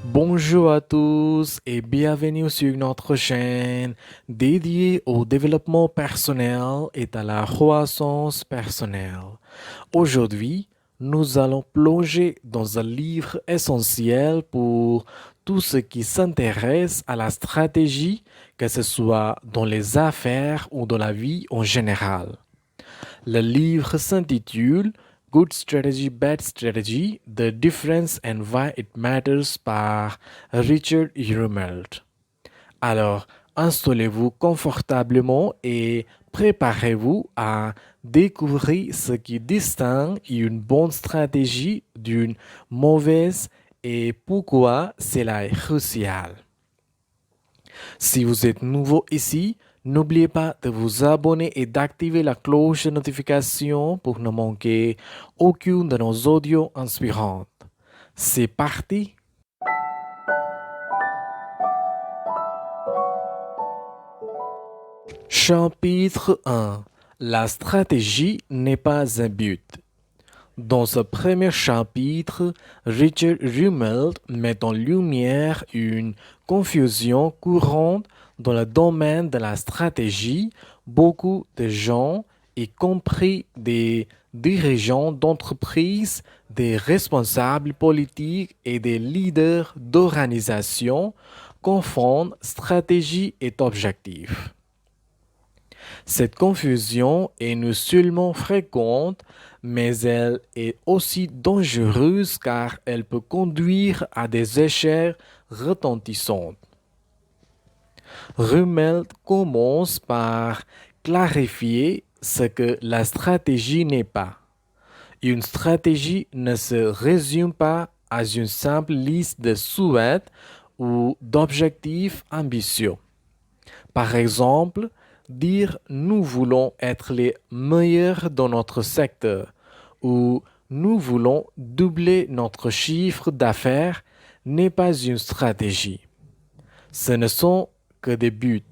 Bonjour à tous et bienvenue sur notre chaîne dédiée au développement personnel et à la croissance personnelle. Aujourd'hui, nous allons plonger dans un livre essentiel pour tous ceux qui s'intéressent à la stratégie, que ce soit dans les affaires ou dans la vie en général. Le livre s'intitule Good Strategy, Bad Strategy, The Difference and Why It Matters par Richard Rumelt. Alors, installez-vous confortablement et préparez-vous à découvrir ce qui distingue une bonne stratégie d'une mauvaise et pourquoi cela est crucial. Si vous êtes nouveau ici, n'oubliez pas de vous abonner et d'activer la cloche de notification pour ne manquer aucune de nos audios inspirantes. C'est parti! Chapitre 1. La stratégie n'est pas un but. Dans ce premier chapitre, Richard Rumelt met en lumière une confusion courante dans le domaine de la stratégie. Beaucoup de gens, y compris des dirigeants d'entreprises, des responsables politiques et des leaders d'organisations, confondent stratégie et objectif. Cette confusion est non seulement fréquente, mais elle est aussi dangereuse car elle peut conduire à des échecs retentissants. Rumelt commence par clarifier ce que la stratégie n'est pas. Une stratégie ne se résume pas à une simple liste de souhaits ou d'objectifs ambitieux. Par exemple, dire nous voulons être les meilleurs dans notre secteur ou nous voulons doubler notre chiffre d'affaires n'est pas une stratégie. Ce ne sont que des buts.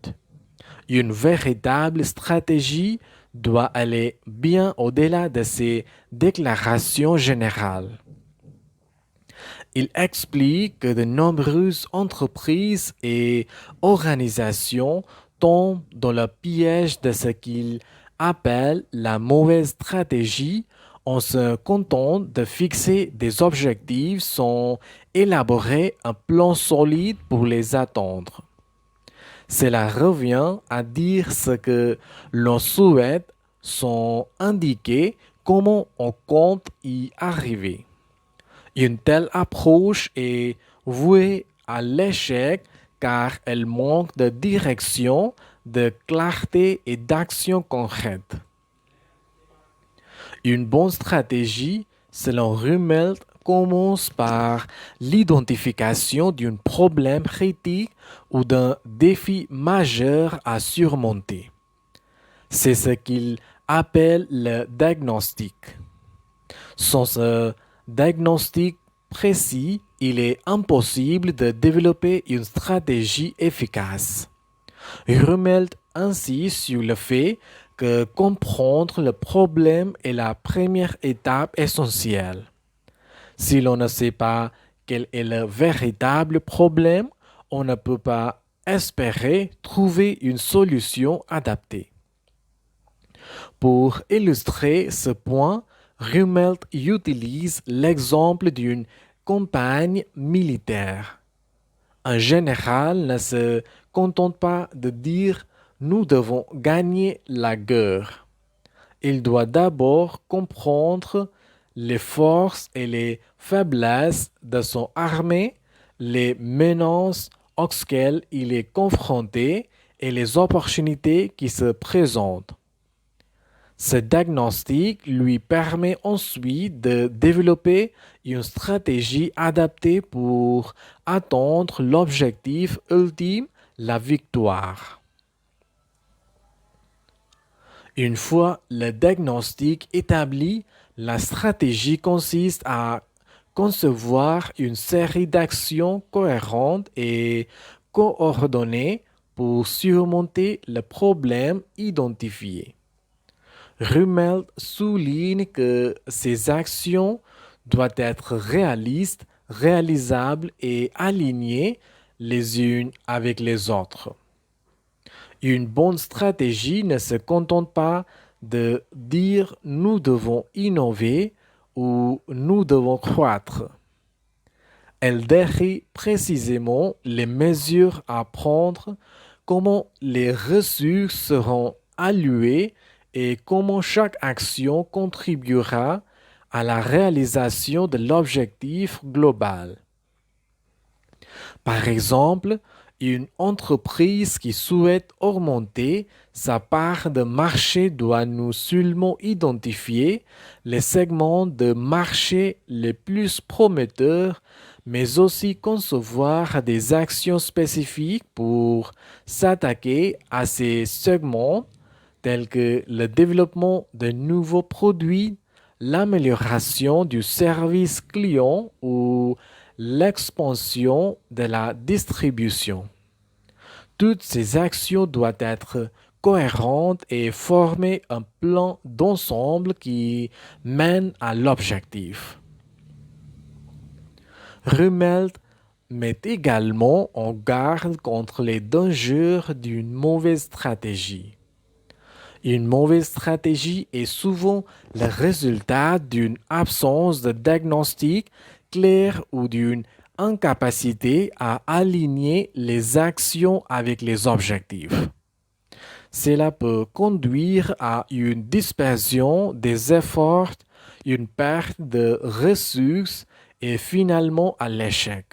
Une véritable stratégie doit aller bien au-delà de ces déclarations générales. Il explique que de nombreuses entreprises et organisations tombent dans le piège de ce qu'il appelle la mauvaise stratégie en se contentant de fixer des objectifs sans élaborer un plan solide pour les atteindre. Cela revient à dire ce que l'on souhaite sans indiquer comment on compte y arriver. Une telle approche est vouée à l'échec car elle manque de direction, de clarté et d'action concrète. Une bonne stratégie, selon Rumelt, commence par l'identification d'un problème critique ou d'un défi majeur à surmonter. C'est ce qu'il appelle le diagnostic. Sans ce diagnostic précis, il est impossible de développer une stratégie efficace. Rumelt insiste sur le fait que comprendre le problème est la première étape essentielle. Si l'on ne sait pas quel est le véritable problème, on ne peut pas espérer trouver une solution adaptée. Pour illustrer ce point, Rumelt utilise l'exemple d'une campagne militaire. Un général ne se contente pas de dire nous devons gagner la guerre. Il doit d'abord comprendre les forces et les faiblesses de son armée, les menaces auxquelles il est confronté et les opportunités qui se présentent. Ce diagnostic lui permet ensuite de développer une stratégie adaptée pour atteindre l'objectif ultime, la victoire. Une fois le diagnostic établi, la stratégie consiste à concevoir une série d'actions cohérentes et coordonnées pour surmonter le problème identifié. Rummel souligne que ces actions doivent être réalistes, réalisables et alignées les unes avec les autres. Une bonne stratégie ne se contente pas de dire nous devons innover ou nous devons croître. Elle décrit précisément les mesures à prendre, comment les ressources seront allouées et comment chaque action contribuera à la réalisation de l'objectif global. Par exemple, une entreprise qui souhaite augmenter sa part de marché doit non seulement identifier les segments de marché les plus prometteurs, mais aussi concevoir des actions spécifiques pour s'attaquer à ces segments tels que le développement de nouveaux produits, l'amélioration du service client ou l'expansion de la distribution. Toutes ces actions doivent être cohérentes et former un plan d'ensemble qui mène à l'objectif. Rummel met également en garde contre les dangers d'une mauvaise stratégie. Une mauvaise stratégie est souvent le résultat d'une absence de diagnostic clair ou d'une incapacité à aligner les actions avec les objectifs. Cela peut conduire à une dispersion des efforts, une perte de ressources et finalement à l'échec.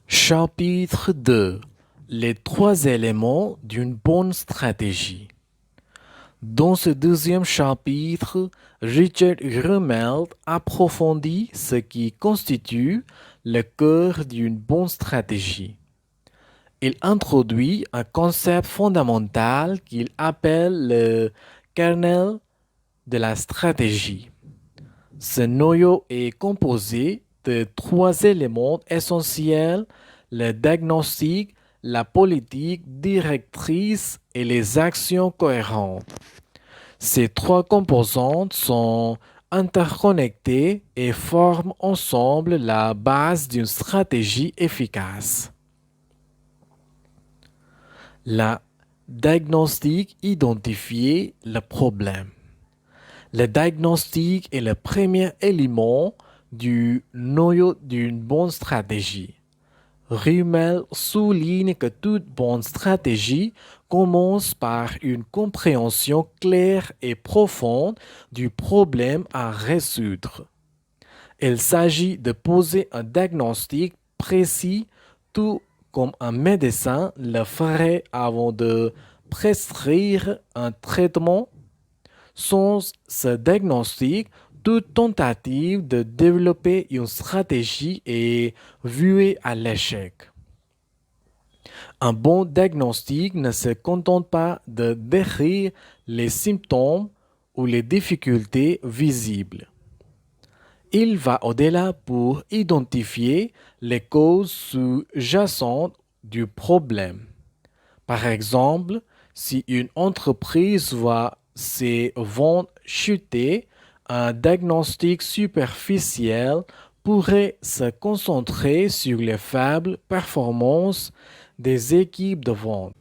Chapitre 2. Les trois éléments d'une bonne stratégie. Dans ce deuxième chapitre, Richard Rummel approfondit ce qui constitue le cœur d'une bonne stratégie. Il introduit un concept fondamental qu'il appelle le kernel de la stratégie. Ce noyau est composé de trois éléments essentiels: le diagnostic, la politique directrice et les actions cohérentes. Ces trois composantes sont interconnectées et forment ensemble la base d'une stratégie efficace. La diagnostic identifie le problème. Le diagnostic est le premier élément du noyau d'une bonne stratégie. Rummel souligne que toute bonne stratégie commence par une compréhension claire et profonde du problème à résoudre. Il s'agit de poser un diagnostic précis, tout comme un médecin le ferait avant de prescrire un traitement. Sans ce diagnostic, toute tentative de développer une stratégie est vouée à l'échec. Un bon diagnostic ne se contente pas de décrire les symptômes ou les difficultés visibles. Il va au-delà pour identifier les causes sous-jacentes du problème. Par exemple, si une entreprise voit ses ventes chuter, un diagnostic superficiel pourrait se concentrer sur les faibles performances des équipes de vente.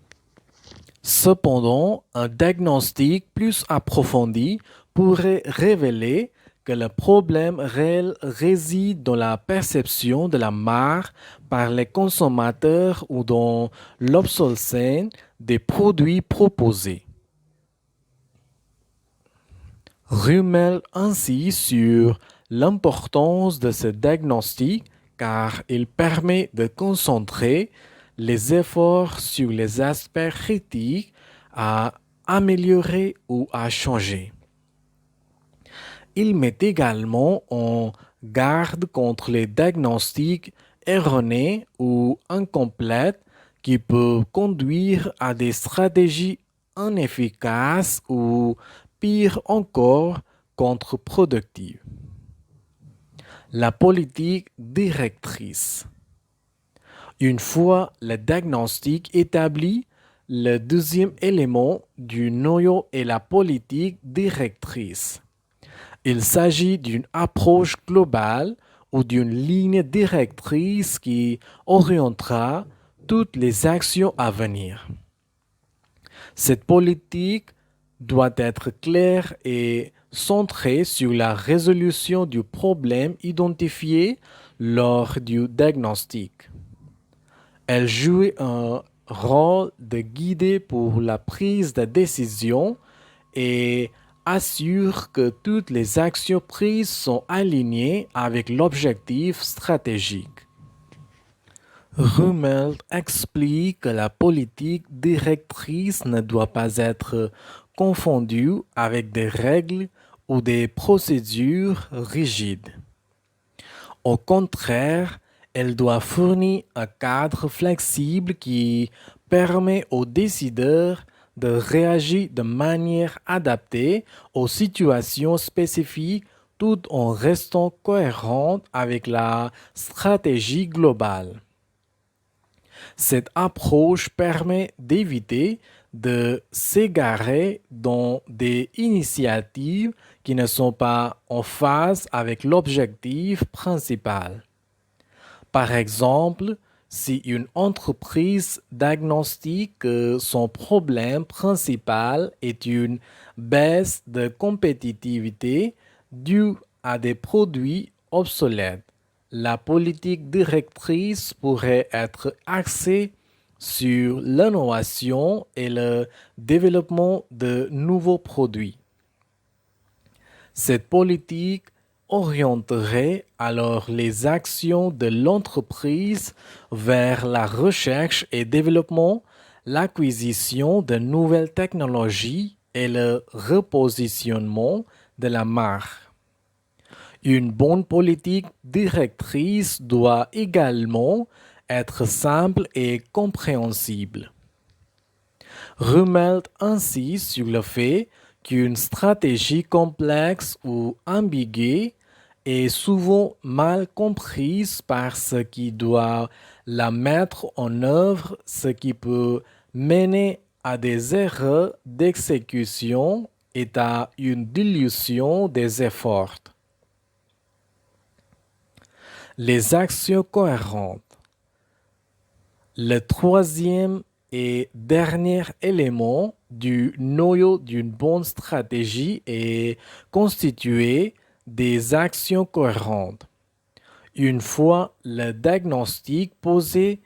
Cependant, un diagnostic plus approfondi pourrait révéler que le problème réel réside dans la perception de la marque par les consommateurs ou dans l'obsolescence des produits proposés. Rummel insiste sur l'importance de ce diagnostic car il permet de concentrer les efforts sur les aspects critiques à améliorer ou à changer. Il met également en garde contre les diagnostics erronés ou incomplètes qui peuvent conduire à des stratégies inefficaces ou, pire encore, contre-productives. La politique directrice. Une fois le diagnostic établi, Le deuxième élément du noyau est la politique directrice. Il s'agit d'une approche globale ou d'une ligne directrice qui orientera toutes les actions à venir. Cette politique doit être claire et centrée sur la résolution du problème identifié lors du diagnostic. Elle joue un rôle de guide pour la prise de décision et assure que toutes les actions prises sont alignées avec l'objectif stratégique. Rummel explique que la politique directrice ne doit pas être confondue avec des règles ou des procédures rigides. Au contraire, elle doit fournir un cadre flexible qui permet aux décideurs de réagir de manière adaptée aux situations spécifiques tout en restant cohérente avec la stratégie globale. Cette approche permet d'éviter de s'égarer dans des initiatives qui ne sont pas en phase avec l'objectif principal. Par exemple, si une entreprise diagnostique que son problème principal est une baisse de compétitivité due à des produits obsolètes, la politique directrice pourrait être axée sur l'innovation et le développement de nouveaux produits. Cette politique orienterait alors les actions de l'entreprise vers la recherche et développement, l'acquisition de nouvelles technologies et le repositionnement de la marque. Une bonne politique directrice doit également être simple et compréhensible. Rummel insiste sur le fait qu'une stratégie complexe ou ambiguë est souvent mal comprise par ceux qui doivent la mettre en œuvre, ce qui peut mener à des erreurs d'exécution et à une dilution des efforts. Les actions cohérentes. Le troisième et dernier élément du noyau d'une bonne stratégie est constitué des actions cohérentes. Une fois le diagnostic posé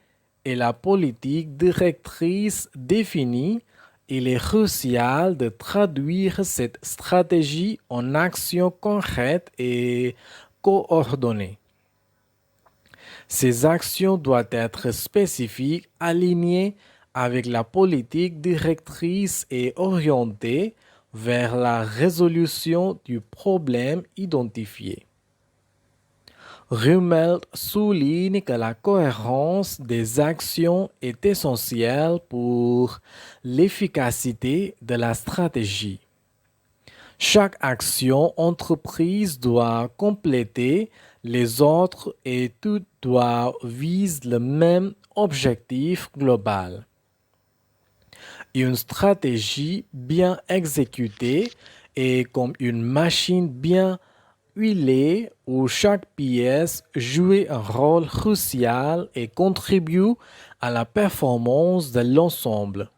et la politique directrice définie, il est crucial de traduire cette stratégie en actions concrètes et coordonnées. Ces actions doivent être spécifiques, alignées avec la politique directrice et orientées vers la résolution du problème identifié. Rummel souligne que la cohérence des actions est essentielle pour l'efficacité de la stratégie. Chaque action entreprise doit compléter les autres et tout doit viser le même objectif global. Une stratégie bien exécutée est comme une machine bien huilée où chaque pièce joue un rôle crucial et contribue à la performance de l'ensemble.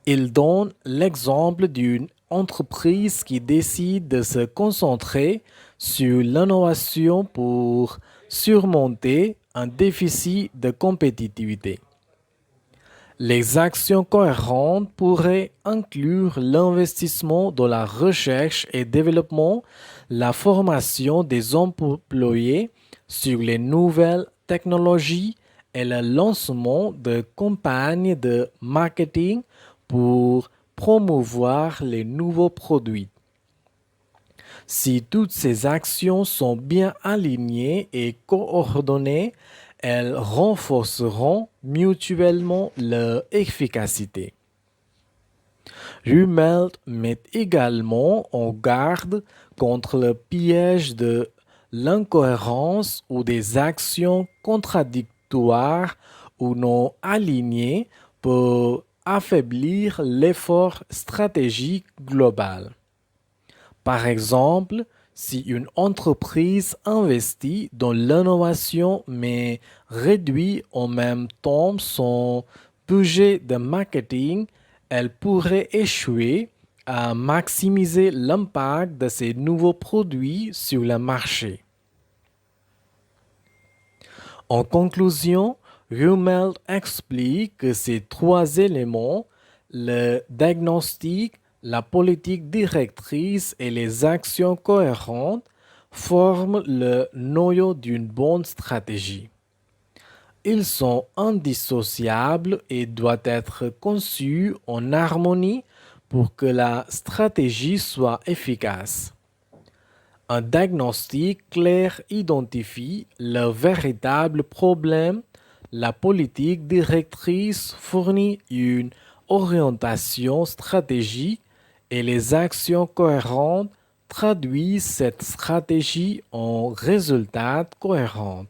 Il donne l'exemple d'une entreprise qui décide de se concentrer sur l'innovation pour surmonter un déficit de compétitivité. Les actions cohérentes pourraient inclure l'investissement dans la recherche et développement, la formation des employés sur les nouvelles technologies et le lancement de campagnes de marketing pour promouvoir les nouveaux produits. Si toutes ces actions sont bien alignées et coordonnées, elles renforceront mutuellement leur efficacité. Rummel met également en garde contre le piège de l'incohérence ou des actions contradictoires ou non alignées peut affaiblir l'effort stratégique global. Par exemple, si une entreprise investit dans l'innovation mais réduit en même temps son budget de marketing, elle pourrait échouer à maximiser l'impact de ses nouveaux produits sur le marché. En conclusion, Rumeld explique que ces trois éléments, le diagnostic, la politique directrice et les actions cohérentes, forment le noyau d'une bonne stratégie. Ils sont indissociables et doivent être conçus en harmonie pour que la stratégie soit efficace. Un diagnostic clair identifie le véritable problème. La politique directrice fournit une orientation stratégique et les actions cohérentes traduisent cette stratégie en résultats cohérents.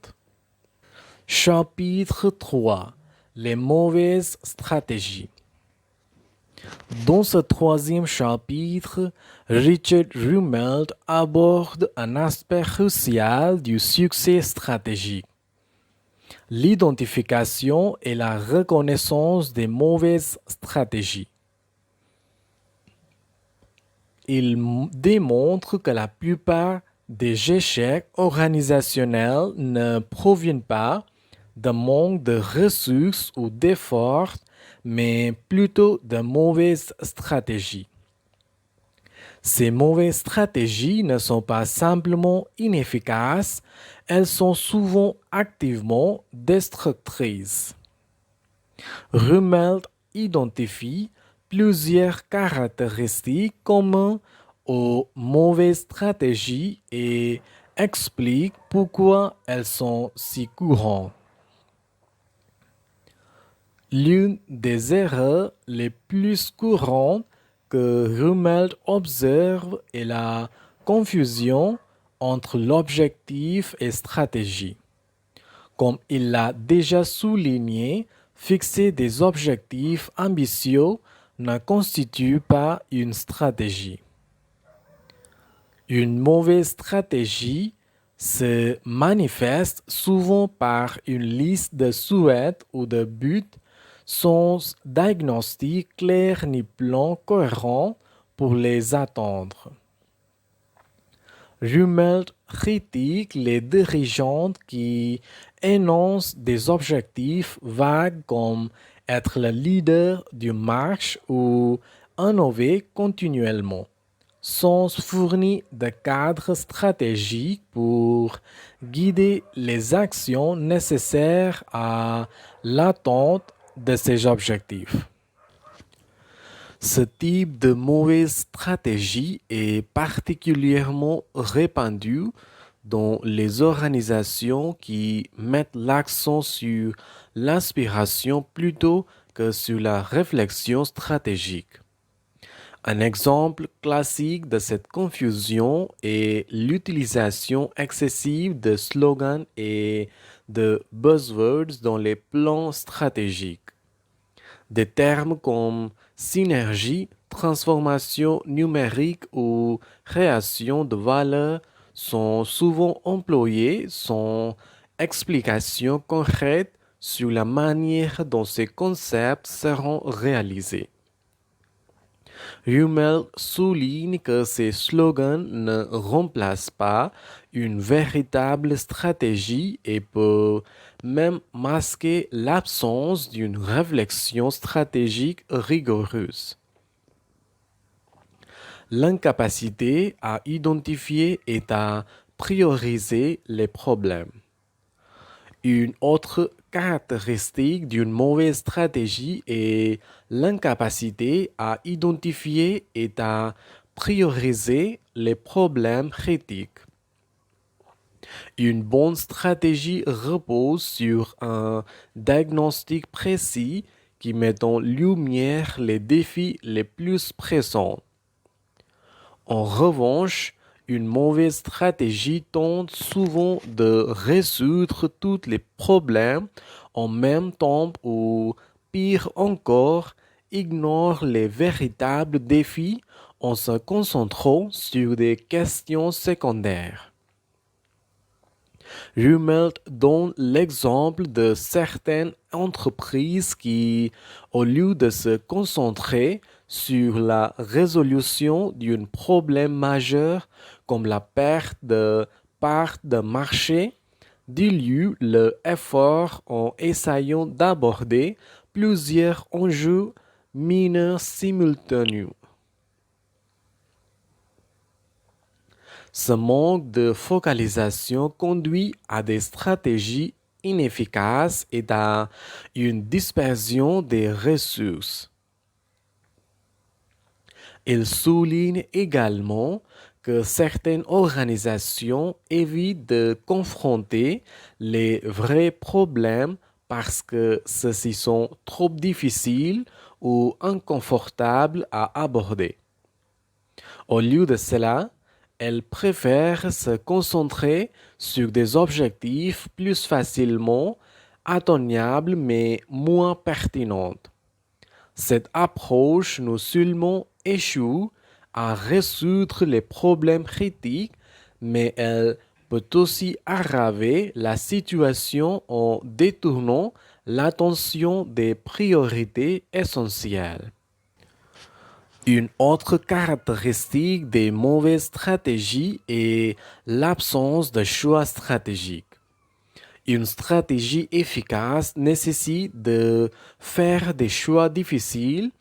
Chapitre 3. Les mauvaises stratégies. Dans ce troisième chapitre, Richard Rumeld aborde un aspect crucial du succès stratégique: l'identification et la reconnaissance des mauvaises stratégies. Il démontre que la plupart des échecs organisationnels ne proviennent pas d'un manque de ressources ou d'efforts, mais plutôt de mauvaises stratégies. Ces mauvaises stratégies ne sont pas simplement inefficaces, elles sont souvent activement destructrices. Rumeld identifie plusieurs caractéristiques communes aux mauvaises stratégies et explique pourquoi elles sont si courantes. L'une des erreurs les plus courantes que Rumeld observe est la confusion entre l'objectif et stratégie. Comme il l'a déjà souligné, fixer des objectifs ambitieux ne constitue pas une stratégie. Une mauvaise stratégie se manifeste souvent par une liste de souhaits ou de buts sans diagnostic clair ni plan cohérent pour les atteindre. Rumeld critique les dirigeants qui énoncent des objectifs vagues comme être le leader du marché ou innover continuellement, sans fournir de cadre stratégique pour guider les actions nécessaires à l'atteinte de ces objectifs. Ce type de mauvaise stratégie est particulièrement répandu dans les organisations qui mettent l'accent sur l'inspiration plutôt que sur la réflexion stratégique. Un exemple classique de cette confusion est l'utilisation excessive de slogans et de buzzwords dans les plans stratégiques. Des termes comme synergie, transformation numérique ou création de valeur sont souvent employés sans explication concrète sur la manière dont ces concepts seront réalisés. Rumeld souligne que ces slogans ne remplacent pas une véritable stratégie et peuvent même masquer l'absence d'une réflexion stratégique rigoureuse. L'incapacité à identifier et à prioriser les problèmes. Une autre caractéristique d'une mauvaise stratégie est l'incapacité à identifier et à prioriser les problèmes critiques. Une bonne stratégie repose sur un diagnostic précis qui met en lumière les défis les plus pressants. En revanche, une mauvaise stratégie tente souvent de résoudre tous les problèmes en même temps ou pire encore, ignore les véritables défis en se concentrant sur des questions secondaires. Rummelt donne l'exemple de certaines entreprises qui, au lieu de se concentrer sur la résolution d'un problème majeur comme la perte de parts de marché, diluent leur effort en essayant d'aborder plusieurs enjeux mineurs simultanément. Ce manque de focalisation conduit à des stratégies inefficaces et à une dispersion des ressources. Il souligne également que certaines organisations évitent de confronter les vrais problèmes parce que ceux-ci sont trop difficiles ou inconfortables à aborder. Au lieu de cela, elles préfèrent se concentrer sur des objectifs plus facilement atteignables mais moins pertinents. Cette approche non seulement échoue à résoudre les problèmes critiques, mais elle peut aussi aggraver la situation en détournant l'attention des priorités essentielles. Une autre caractéristique des mauvaises stratégies est l'absence de choix stratégique. Une stratégie efficace nécessite de faire des choix difficiles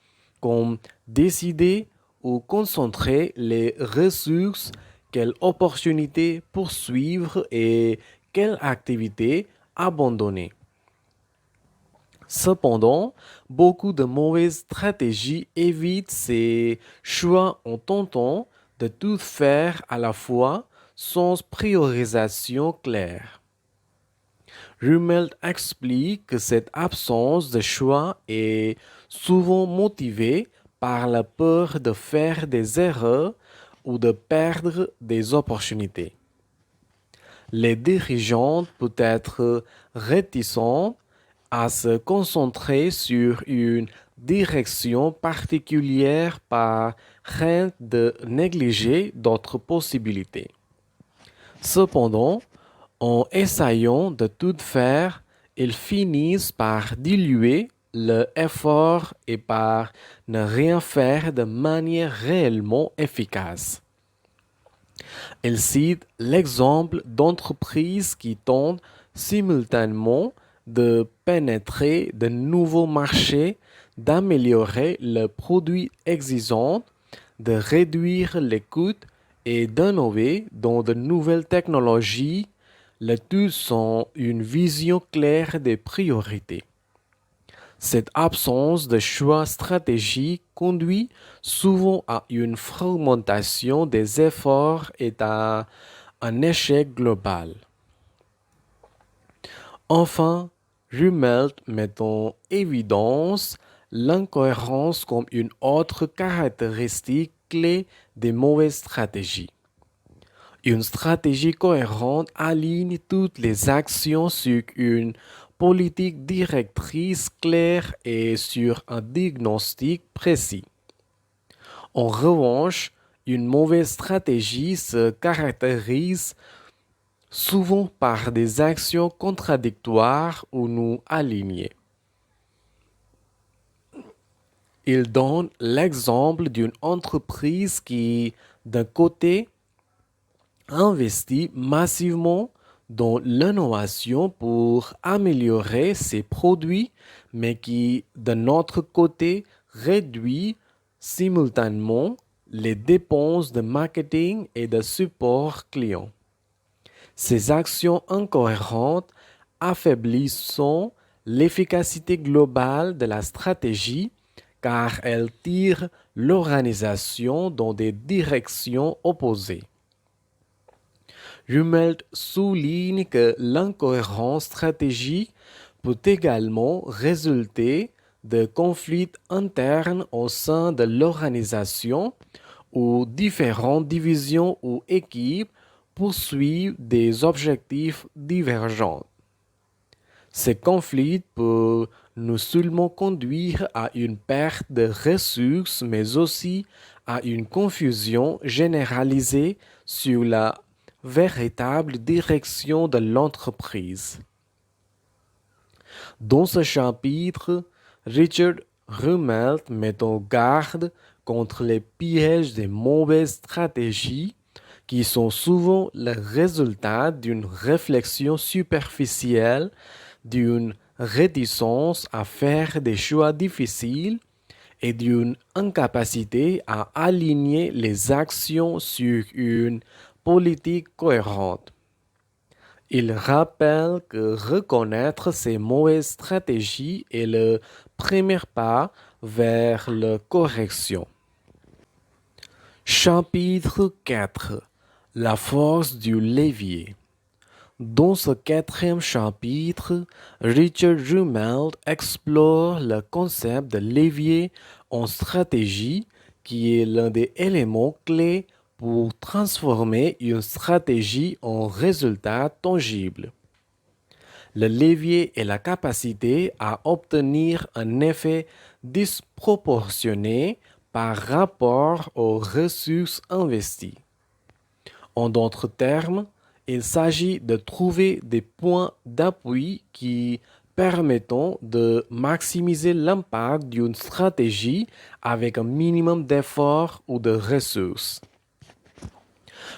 comme décider ou concentrer les ressources, quelles opportunités poursuivre et quelles activités abandonner. Cependant, beaucoup de mauvaises stratégies évitent ces choix en tentant de tout faire à la fois sans priorisation claire. Rummelt explique que cette absence de choix est souvent motivée par la peur de faire des erreurs ou de perdre des opportunités. Les dirigeants peuvent être réticents à se concentrer sur une direction particulière par crainte de négliger d'autres possibilités. Cependant, en essayant de tout faire, ils finissent par diluer l'effort et par ne rien faire de manière réellement efficace. Elle cite l'exemple d'entreprises qui tentent simultanément de pénétrer de nouveaux marchés, d'améliorer le produit existant, de réduire les coûts et d'innover dans de nouvelles technologies, le tout sans une vision claire des priorités. Cette absence de choix stratégique conduit souvent à une fragmentation des efforts et à un échec global. Enfin, Rummelt met en évidence l'incohérence comme une autre caractéristique clé des mauvaises stratégies. Une stratégie cohérente aligne toutes les actions sur une politique directrice claire et sur un diagnostic précis. En revanche, une mauvaise stratégie se caractérise souvent par des actions contradictoires ou non alignées. Il donne l'exemple d'une entreprise qui, d'un côté, investit massivement dans l'innovation pour améliorer ses produits, mais qui, d'un autre côté, réduit simultanément les dépenses de marketing et de support client. Ces actions incohérentes affaiblissent l'efficacité globale de la stratégie car elles tirent l'organisation dans des directions opposées. Rummelt souligne que l'incohérence stratégique peut également résulter de conflits internes au sein de l'organisation où différentes divisions ou équipes poursuivent des objectifs divergents. Ces conflits peuvent non seulement conduire à une perte de ressources, mais aussi à une confusion généralisée sur la véritable direction de l'entreprise. Dans ce chapitre, Richard Rumelt met en garde contre les pièges des mauvaises stratégies qui sont souvent le résultat d'une réflexion superficielle, d'une réticence à faire des choix difficiles et d'une incapacité à aligner les actions sur une politique cohérente. Il rappelle que reconnaître ces mauvaises stratégies est le premier pas vers la correction. Chapitre 4. La force du levier. Dans ce quatrième chapitre, Richard Rumelt explore le concept de levier en stratégie qui est l'un des éléments clés pour transformer une stratégie en résultat tangible. Le levier est la capacité à obtenir un effet disproportionné par rapport aux ressources investies. En d'autres termes, il s'agit de trouver des points d'appui qui permettent de maximiser l'impact d'une stratégie avec un minimum d'efforts ou de ressources.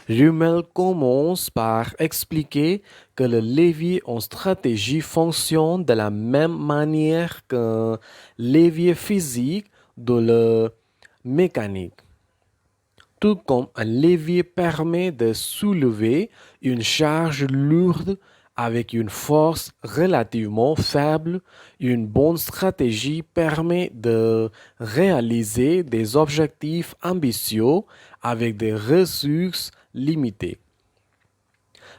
Rummel commence par expliquer que le levier en stratégie fonctionne de la même manière qu'un levier physique dans la mécanique. Tout comme un levier permet de soulever une charge lourde avec une force relativement faible, une bonne stratégie permet de réaliser des objectifs ambitieux avec des ressources limitées.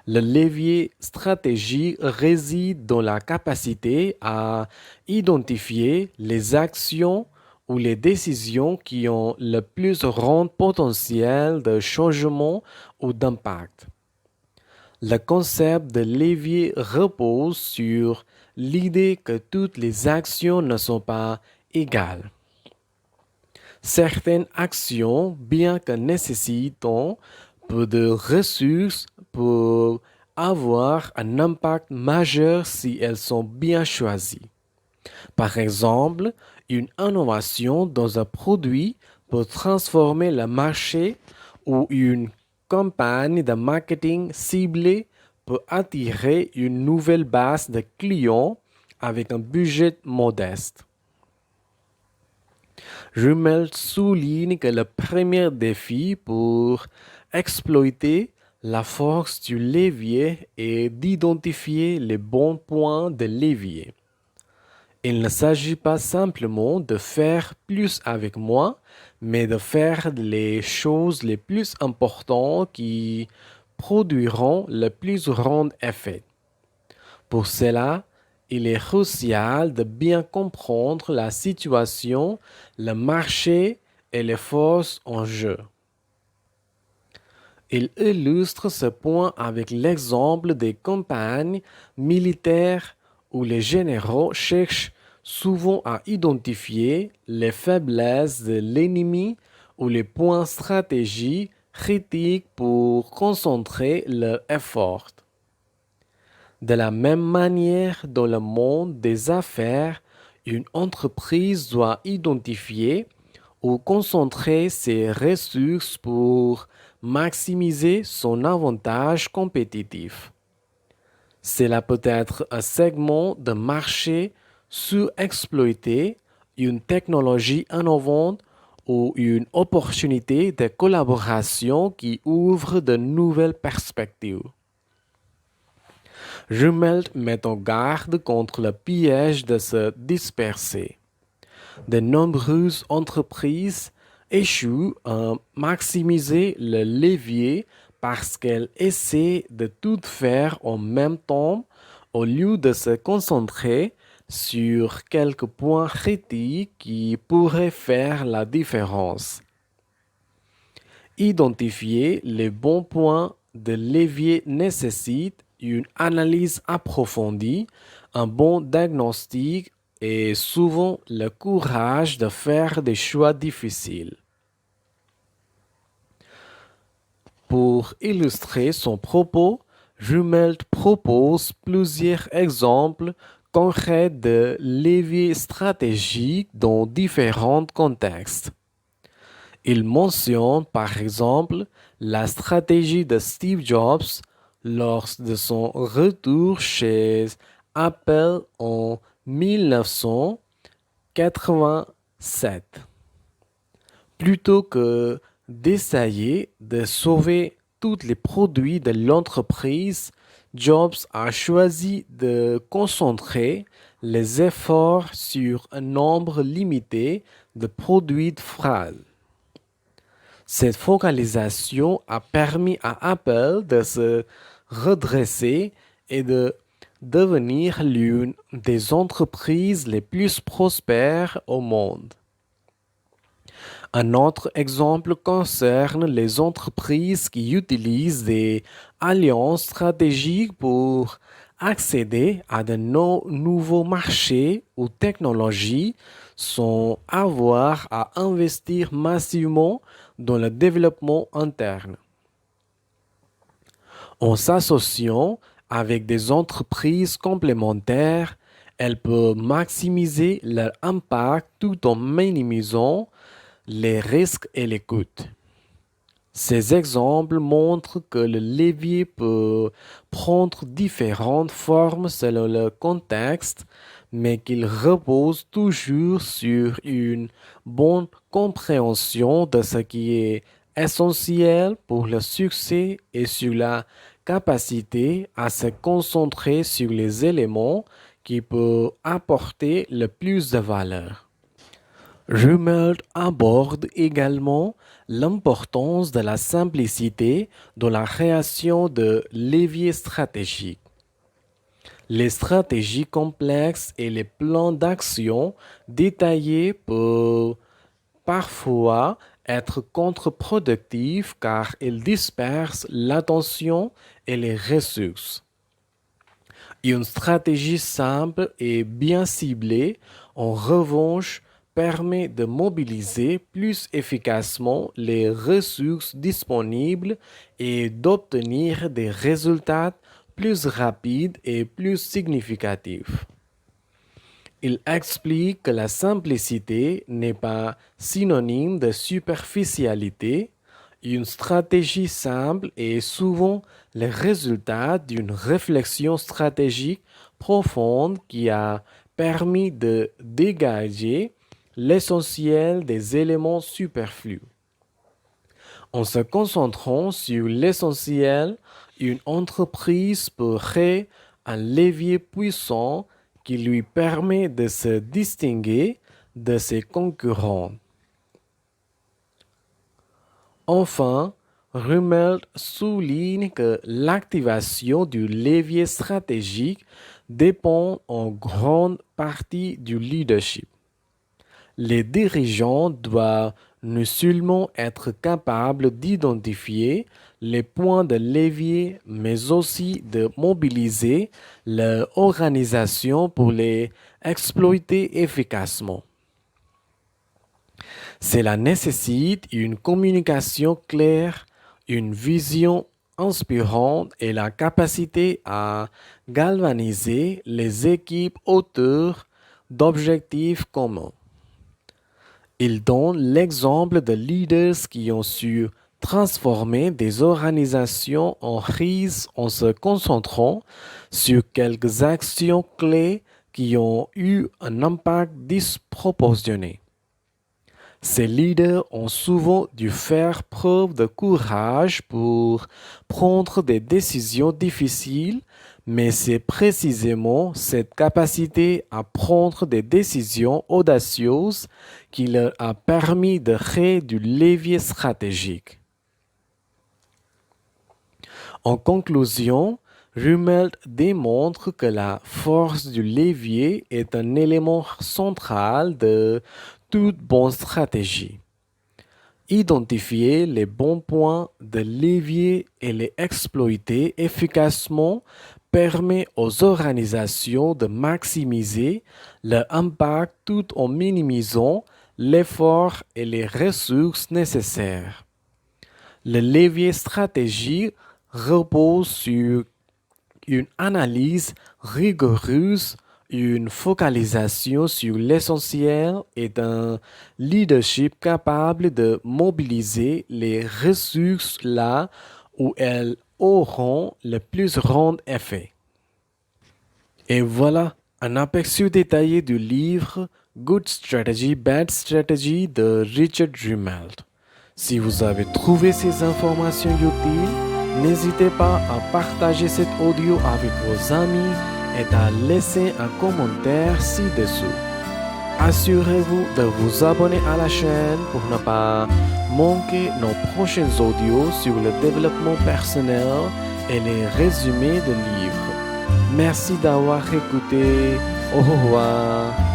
Le levier stratégique réside dans la capacité à identifier les actions ou les décisions qui ont le plus grand potentiel de changement ou d'impact. Le concept de levier repose sur l'idée que toutes les actions ne sont pas égales. Certaines actions, bien que nécessitant peu de ressources, peuvent avoir un impact majeur si elles sont bien choisies. Par exemple, une innovation dans un produit peut transformer le marché ou une campagne de marketing ciblée peut attirer une nouvelle base de clients avec un budget modeste. Rummel souligne que le premier défi pour exploiter la force du levier est d'identifier les bons points de levier. Il ne s'agit pas simplement de faire plus avec moins, mais de faire les choses les plus importantes qui produiront le plus grand effet. Pour cela, il est crucial de bien comprendre la situation, le marché et les forces en jeu. Il illustre ce point avec l'exemple des campagnes militaires où les généraux cherchent souvent à identifier les faiblesses de l'ennemi ou les points stratégiques critiques pour concentrer leur effort. De la même manière, dans le monde des affaires, une entreprise doit identifier ou concentrer ses ressources pour maximiser son avantage compétitif. Cela peut être un segment de marché sous-exploité, une technologie innovante ou une opportunité de collaboration qui ouvre de nouvelles perspectives. Rummelt met en garde contre le piège de se disperser. De nombreuses entreprises échouent à maximiser le levier parce qu'elles essaient de tout faire en même temps au lieu de se concentrer sur quelques points critiques qui pourraient faire la différence. Identifier les bons points de levier nécessite une analyse approfondie, un bon diagnostic et souvent le courage de faire des choix difficiles. Pour illustrer son propos, Rumelt propose plusieurs exemples concrets de leviers stratégiques dans différents contextes. Il mentionne par exemple la stratégie de Steve Jobs lors de son retour chez Apple en 1987. Plutôt que d'essayer de sauver tous les produits de l'entreprise, Jobs a choisi de concentrer les efforts sur un nombre limité de produits de phrases. Cette focalisation a permis à Apple de se redresser et de devenir l'une des entreprises les plus prospères au monde. Un autre exemple concerne les entreprises qui utilisent des alliances stratégiques pour accéder à de nouveaux marchés ou technologies sans avoir à investir massivement dans le développement interne. En s'associant avec des entreprises complémentaires, elles peuvent maximiser leur impact tout en minimisant les risques et les coûts. Ces exemples montrent que le levier peut prendre différentes formes selon le contexte, mais qu'il repose toujours sur une bonne compréhension de ce qui est essentiel pour le succès et sur la capacité à se concentrer sur les éléments qui peuvent apporter le plus de valeur. Rumelt aborde également l'importance de la simplicité dans la création de leviers stratégiques. Les stratégies complexes et les plans d'action détaillés peuvent parfois être contre-productifs car ils dispersent l'attention et les ressources. Une stratégie simple et bien ciblée, en revanche, permet de mobiliser plus efficacement les ressources disponibles et d'obtenir des résultats plus rapides et plus significatifs. Il explique que la simplicité n'est pas synonyme de superficialité. Une stratégie simple est souvent le résultat d'une réflexion stratégique profonde qui a permis de dégager l'essentiel des éléments superflus. En se concentrant sur l'essentiel, une entreprise peut créer un levier puissant qui lui permet de se distinguer de ses concurrents. Enfin, Rummel souligne que l'activation du levier stratégique dépend en grande partie du leadership. Les dirigeants doivent non seulement être capables d'identifier les points de levier, mais aussi de mobiliser leur organisation pour les exploiter efficacement. Cela nécessite une communication claire, une vision inspirante et la capacité à galvaniser les équipes autour d'objectifs communs. Il donne l'exemple de leaders qui ont su transformer des organisations en crise en se concentrant sur quelques actions clés qui ont eu un impact disproportionné. Ces leaders ont souvent dû faire preuve de courage pour prendre des décisions difficiles, mais c'est précisément cette capacité à prendre des décisions audacieuses qui leur a permis de créer du levier stratégique. En conclusion, Rummelt démontre que la force du levier est un élément central de toute bonne stratégie. Identifier les bons points de levier et les exploiter efficacement permet aux organisations de maximiser leur impact tout en minimisant l'effort et les ressources nécessaires. Le levier stratégie repose sur une analyse rigoureuse, une focalisation sur l'essentiel et un leadership capable de mobiliser les ressources là où elles auront le plus grand effet. Et voilà un aperçu détaillé du livre Good Strategy, Bad Strategy de Richard Rumelt. Si vous avez trouvé ces informations utiles, n'hésitez pas à partager cet audio avec vos amis et à laisser un commentaire ci-dessous. Assurez-vous de vous abonner à la chaîne pour ne pas manquer nos prochains audios sur le développement personnel et les résumés de livres. Merci d'avoir écouté. Au revoir.